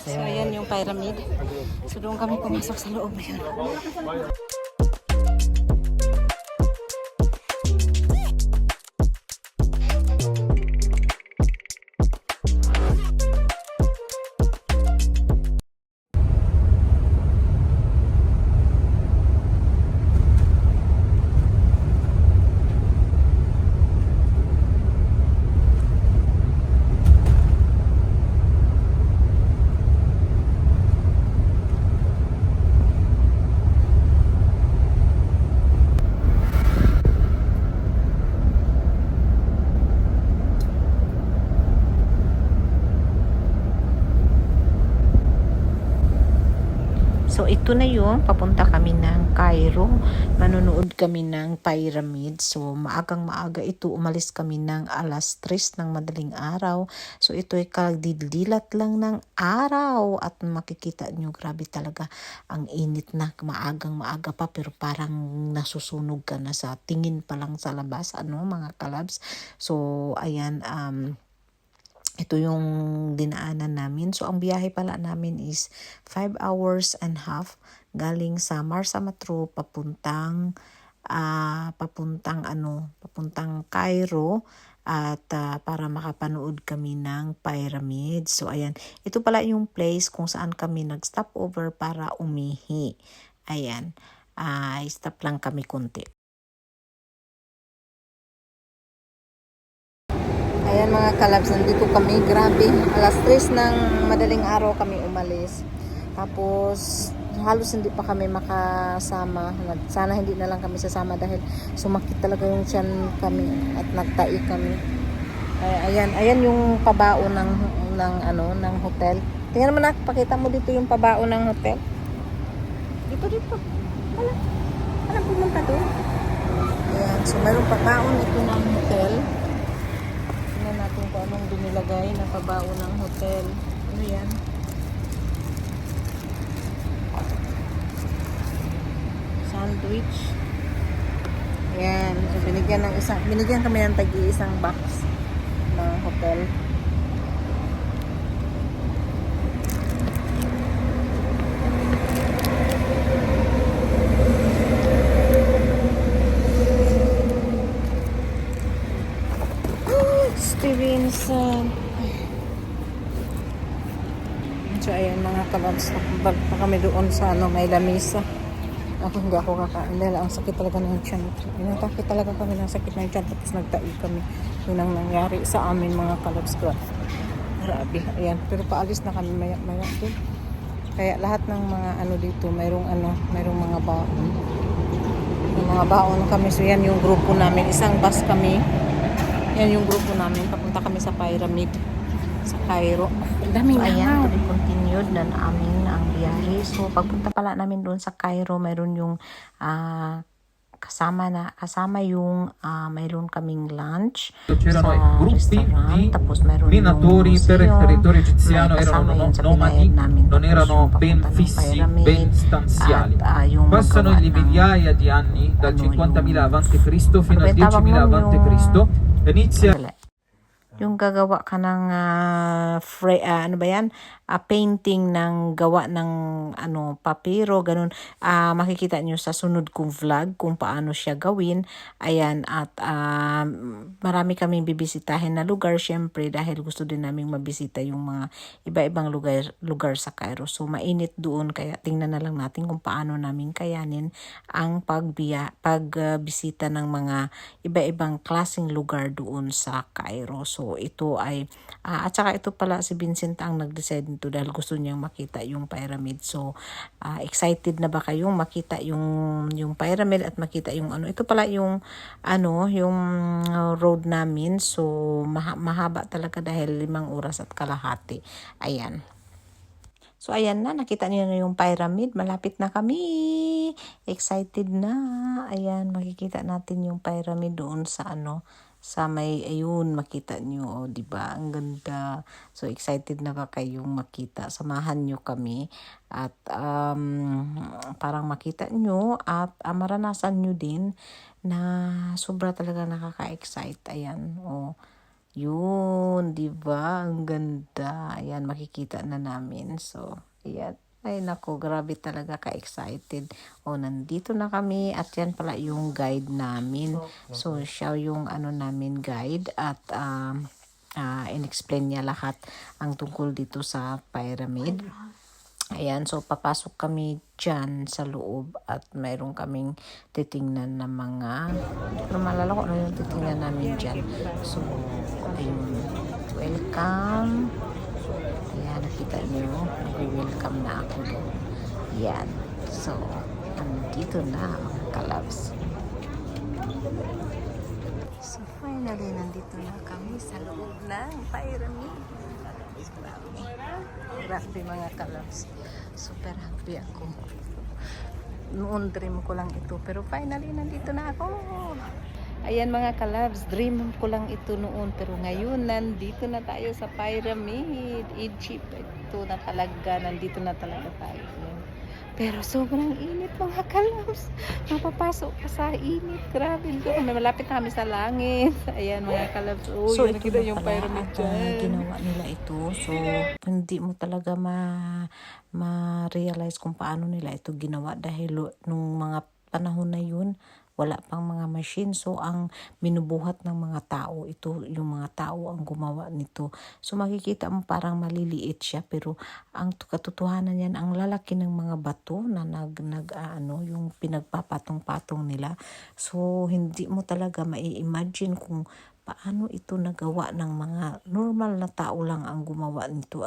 So, ayan yung pyramid. So, doon kami pumasok sa loob ngayon. So, ito na yung papunta kami ng Cairo. Manonood kami ng pyramid. So, maagang-maaga ito. Umalis kami ng alas 3 ng madaling araw. So, ito ay kadidilat lang ng araw. At makikita nyo, grabe talaga ang init na maagang-maaga pa. Pero parang nasusunog ka na sa tingin pa lang sa labas. Ano, mga kalabs. So, ayan, ito yung dinaanan namin. So, ang biyahe pala namin is 5 hours and half galing sa Marsa Matruh papuntang Cairo at para makapanood kami ng pyramid. So, ayan. Ito pala yung place kung saan kami nag-stop over para umihi. Ayan. Stop lang kami konti. Ayan mga kalabs, nandito kami. Grabe, alas 3 ng madaling araw kami umalis. Tapos, halos hindi pa kami makasama. Sana hindi na lang kami sasama dahil sumakit talaga yung tiyan kami at nagtai kami. Ayan yung pabao ng hotel. Tingnan mo na, pakita mo dito yung pabao ng hotel. Dito. Alam pumunta doon. Ayan, so mayroong pabaon ito ng hotel. Natin kung anong dinilagay na pabao ng hotel. Ano yan? Sandwich. Ayan. So, binigyan kami ng tag-iisang box ng hotel. Stevenson. So, ayan mga kababs, nakabag pa kami doon sa may lamisa. Hindi ako kakain dahil ang sakit talaga ng tiyan. Inatake talaga kami ng sakit ng tiyan tapos nagtai kami. Yun ang nangyari sa amin mga kababs. Grabe. Ayan. Pero paalis na kami maya doon. Kaya lahat ng mga dito, mayroong mga baon. May mga baon kami. So, yan yung grupo namin. Isang bus kami. Yan yung grupo namin. Papunta kami sa pyramid sa Cairo. So, ayan, to be continued na namin ang biyahe. So, pagpunta pala namin doon sa Cairo, mayroon yung kasama yung mayroon kaming lunch sa restaurant. Tapos mayroon yung minatori per il territorio egiziano erano nomadi, non erano ben fissi, ben stanziali. Passano le migliaia di anni, dal 50.000 a.C. fino al 10.000 a.C. Inizia yung gagawa ka ng painting ng gawa ng papiro, ganun. Makikita nyo sa sunod kong vlog kung paano siya gawin. Ayan, at marami kaming bibisitahin na lugar, syempre, dahil gusto din naming mabisita yung mga iba-ibang lugar sa Cairo. So, mainit doon, kaya tingnan na lang natin kung paano namin kayanin ang pagbisita ng mga iba-ibang klaseng lugar doon sa Cairo. So, ito ay at saka ito pala si Vincent ang nag-decide nito dahil gusto niyang makita yung pyramid. So, excited na ba kayong makita yung pyramid at makita yung ito pala yung yung road namin. So, mahaba talaga dahil 5 oras at kalahati. Ayan. So, ayan na. Nakita niyo na yung pyramid. Malapit na kami. Excited na. Ayan, makikita natin yung pyramid doon sa sa may ayun, makita nyo, diba? Ang ganda. So, excited na ba kayong makita? Samahan nyo kami at parang makita nyo at maranasan nyo din na sobra talaga nakaka-excite. Ayan, Yun, di ba? Ang ganda. Ayan, makikita na namin. So, ayan. Ay nako, grabe talaga ka-excited. O, nandito na kami at yan pala yung guide namin. So, siya yung ano namin guide at in-explain niya lahat ang tungkol dito sa pyramid. Ayan, so papasok kami dyan sa loob at mayroon kaming titingnan na mga, pero malala ko ano yung titingnan namin dyan. So, ayun, welcome. Ayan, nakita niyo, nag-welcome na ako doon. Ayan, so, nandito na mga kalabs. So, finally, nandito na kami sa loob ng pyramid. Grabe mga kalabs. Super happy ako. Noon dream ko lang ito. Pero finally nandito na ako. Ayan mga kalabs. Dream ko lang ito noon. Pero ngayon nandito na tayo sa pyramid. Egypt. Ito na talaga. Nandito na talaga tayo. Pero sobrang init mga kalabs. Mapapasok ka sa init. Grabe. May malapit na kami sa langit. Ayan mga kalabs. Oh, so ito na yung pyramid dyan. Ginawa nila ito. So hindi mo talaga ma-realize kung paano nila ito ginawa. Dahil nung mga panahon na yun, wala pang mga machine. So, ang binubuhat ng mga tao, ito yung mga tao ang gumawa nito. So, makikita mo parang maliliit siya. Pero, ang katotohanan yan, ang lalaki ng mga bato na yung pinagpapatong-patong nila. So, hindi mo talaga mai-imagine kung paano ito nagawa ng mga normal na tao lang ang gumawa nito.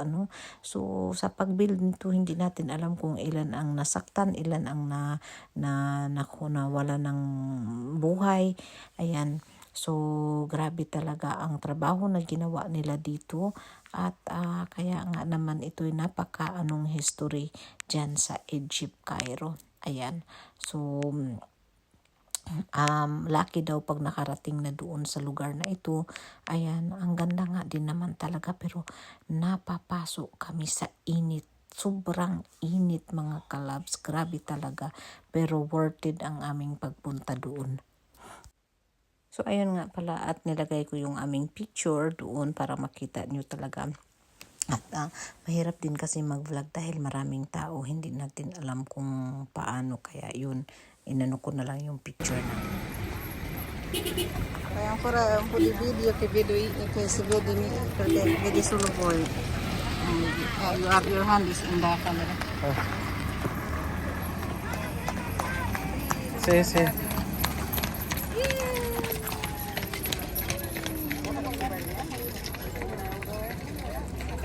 So, sa pag-build nito, hindi natin alam kung ilan ang nasaktan, ilan ang nawala ng buhay. Ayan. So, grabe talaga ang trabaho na ginawa nila dito. At kaya nga naman ito'y napaka-anong history dyan sa Egypt, Cairo. Ayan. So, lucky daw pag nakarating na doon sa lugar na ito. Ayan, ang ganda nga din naman talaga, pero napapasok kami sa init. Sobrang init mga kalabs, grabe talaga, pero worth it ang aming pagpunta doon. So ayun nga pala, at nilagay ko yung aming picture doon para makita nyo talaga. At mahirap din kasi mag-vlog dahil maraming tao, hindi natin alam kung paano, kaya yun, inano ko na lang yung picture na. Kaya para po di video ke video si video ni video solo boy. You have your hand is in the camera. Sí.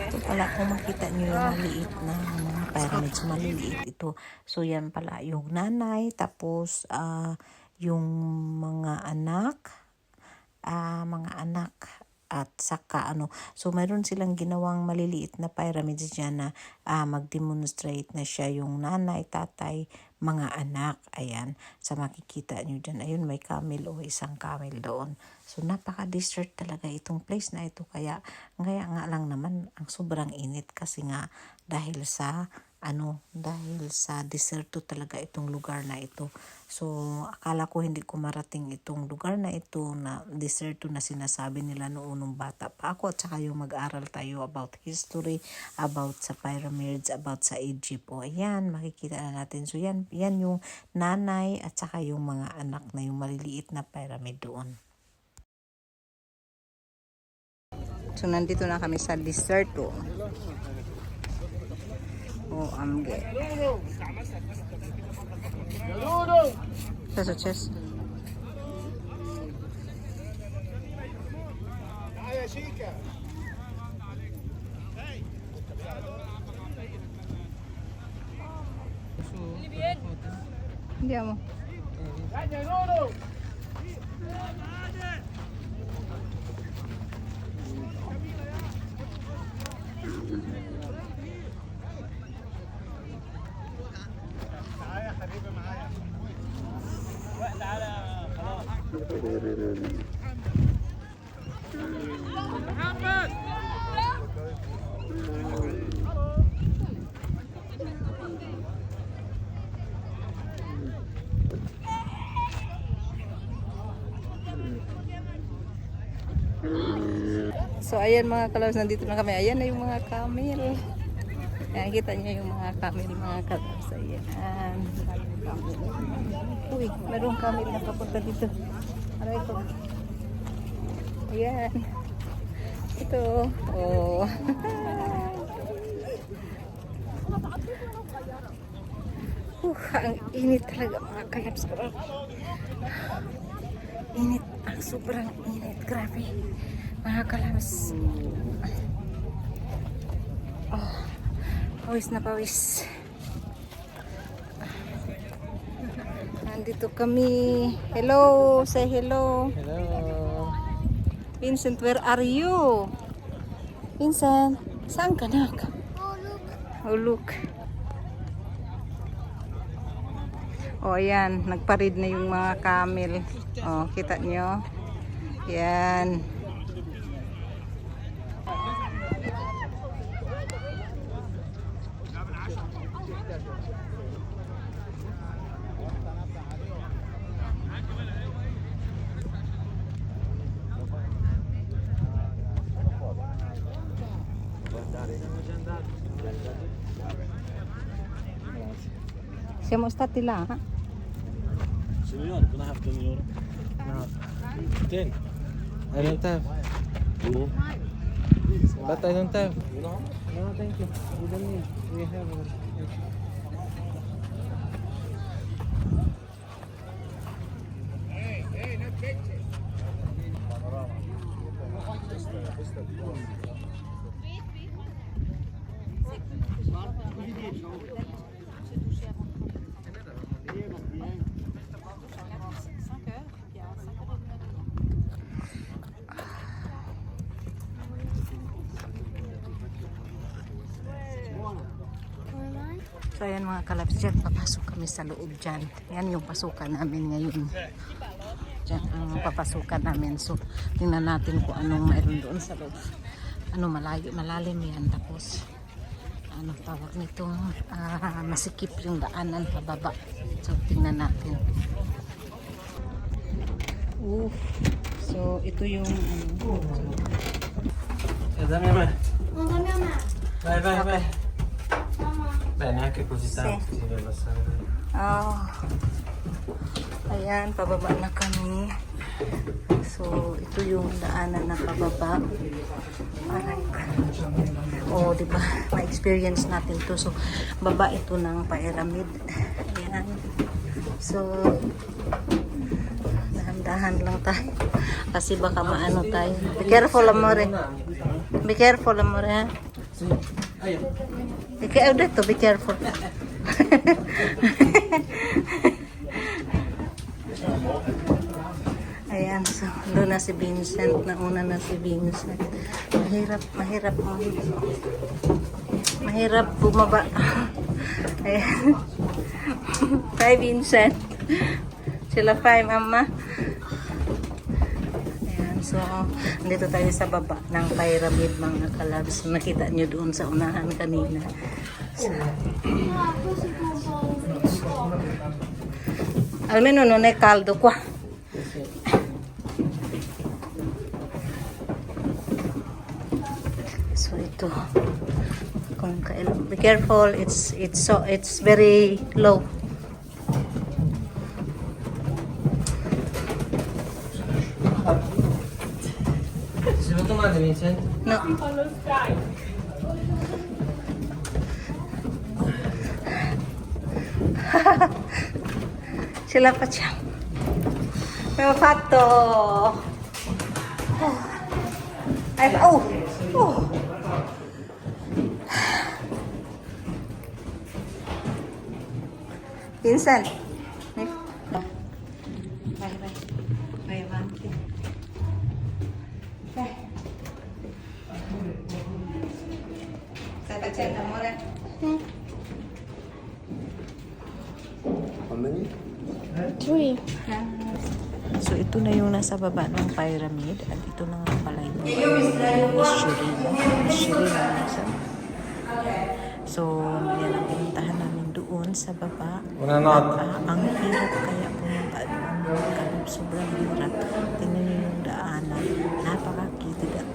Ito pala, kung makita nyo yung maliit na mga pyramids, maliliit ito. So, yan pala yung nanay, tapos yung mga anak, at saka so mayroon silang ginawang maliliit na pyramids dyan na mag-demonstrate na siya yung nanay, tatay, mga anak. Ayan, sa makikita nyo dyan, ayun may camel o isang camel doon. So napaka-desert talaga itong place na ito, kaya nga lang naman ang sobrang init kasi nga dahil sa deserto talaga itong lugar na ito. So, akala ko hindi ko marating itong lugar na ito na deserto na sinasabi nila noon nung bata pa ako, at saka yung mag-aral tayo about history, about sa pyramids, about sa Egypt. O, ayan, makikita na natin. So, yan yung nanay at saka yung mga anak na yung maliliit na pyramid doon. So, nandito na kami sa deserto. Oh, amge. Chess. Andiamo. So ayan mga kalabs, nandito na kami. Ayan na yung mga camel. Ayan, kita niyo yung mga camel, mga kalabs. Ayan. Maraming camel. Uy, mayroong camel na papunta dito. Aray ko. Ayan. Ito. Oh. Ang init talaga mga kalabs. Init. Ang sobrang init. Grabe. Mga kalabs. Oh, pawis na pawis. Nandito kami. Hello. Say hello. Hello. Vincent, where are you? Vincent, saan ka na? Oh, look. Oh, ayan. Nagparid na yung mga camel. Oh, kita nyo? Yan. Siamo stati là? Signor, can I have 10 euro? No. 10. I don't have. No. But I don't have. No? No, thank you. We don't need. We have. So ayan mga kalabs, dyan papasok kami sa loob dyan. Yan yung pasukan namin ngayon. Dyan ang papasukan namin. So tingnan natin kung anong mayroon doon sa loob. Ano, malalim yan. Tapos ano tawag nito, masikip yung daanan pababa. So tingnan natin. So ito yung Dammi a me. Vai, vai, vai. Beh, neanche così tanto si deve passare. Oh. Ayan, pababa na kami. So, ito yung daanan na pababa. Aray. Oh, di ba? Ma-experience natin to. So, baba ito ng pyramid. Ayan. So, dahan-dahan lang tayo. Kasi baka maano tayo. Be careful, amore. Be careful, amore, ha? Be careful. Ayan, so doon na si Vincent. Nauna na si Vincent. Mahirap bumaba. Ayan. Hi, Vincent. Sila 5, Mama. Ayan, so dito tayo sa baba ng pyramid, mga kalabs. Nakita nyo doon sa unahan kanina. So, almeno non è caldo qua. So ito. Kung be careful, it's very low. Si lo tomate, Vincent? No. Ce la facciamo. Abbiamo fatto. Oh. Vincent. Vai avanti. Vai. Stai facendo, amore? So ito na yung nasa baba ng pyramid at ito na nga pala yung Shireen na nasa. So yan ang pinuntahan namin doon. doon sa baba. Wala na. Ang hirap kaya pumunta doon. Kalab, sobrang hirap. Tingnan niyo yung daanan. Napakakitid at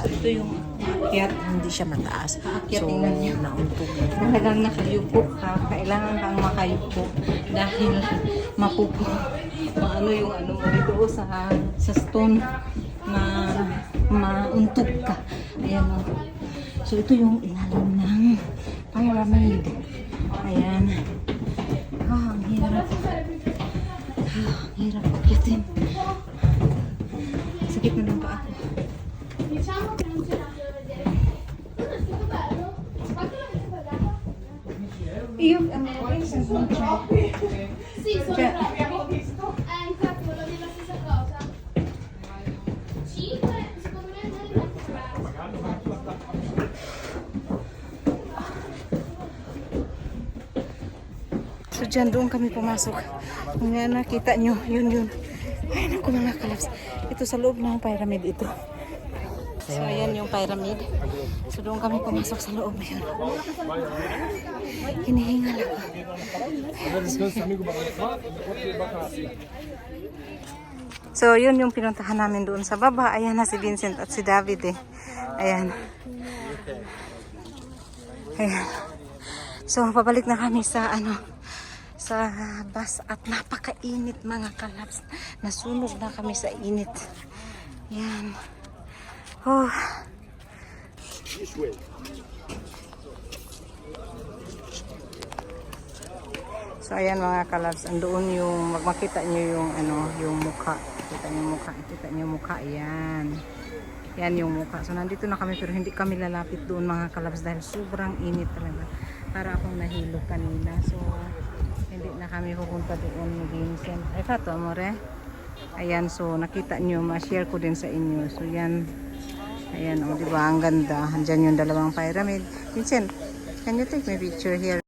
ito yung akyat. Hindi siya mataas. Aakyat, So, tingnan niyo. nauntog. Talagang nakayupo ka. Kailangan kang makayupo dahil mapupo. Ano yung ano mo dito sa stone na mauntog ka. Ayan o. So ito yung ilalim ng pyramid. Ayan. Ang hirap. Ang hirap akyatin. Sakit na lang pa ako. Diciamo che non ce l'abbiamo a vedere. Quello è stato bello. Ma che l'avete pagato? Io sono troppi. Sì, sono troppi. Infatti volevo dire la stessa cosa. 5, secondo me non è da So dyan doon kami pumasok. Kung nga nakita nyo, yun. Ay naku mga kalabs. Ito sa loob ng pyramid ito. So ayan yung pyramid. So doon kami pumasok sa loob. Ayun. Hinihingal ako. So yun yung pinuntahan namin doon sa baba. Ayan na si Vincent at si David eh. Ayan. Ayan. So pabalik na kami sa sa bus at napakainit mga kalabs. Nasunog na kami sa init. Yan. Oh. So ayan mga kalabs, andoon yung makita niyo yung yung mukha. Kita niyo yung mukha. Yan. Yan yung mukha. So nandito na kami pero hindi kami lalapit doon mga kalabs dahil sobrang init talaga. Para akong nahilo kanina. So hindi na kami pupunta doon ni Vincent. Ay, fato, amore. Ayan, so nakita nyo, ma-share ko din sa inyo. So yan. Ayan, o, diba? Ang ganda. Andyan yung dalawang pyramid. Vincent, can you take my picture here?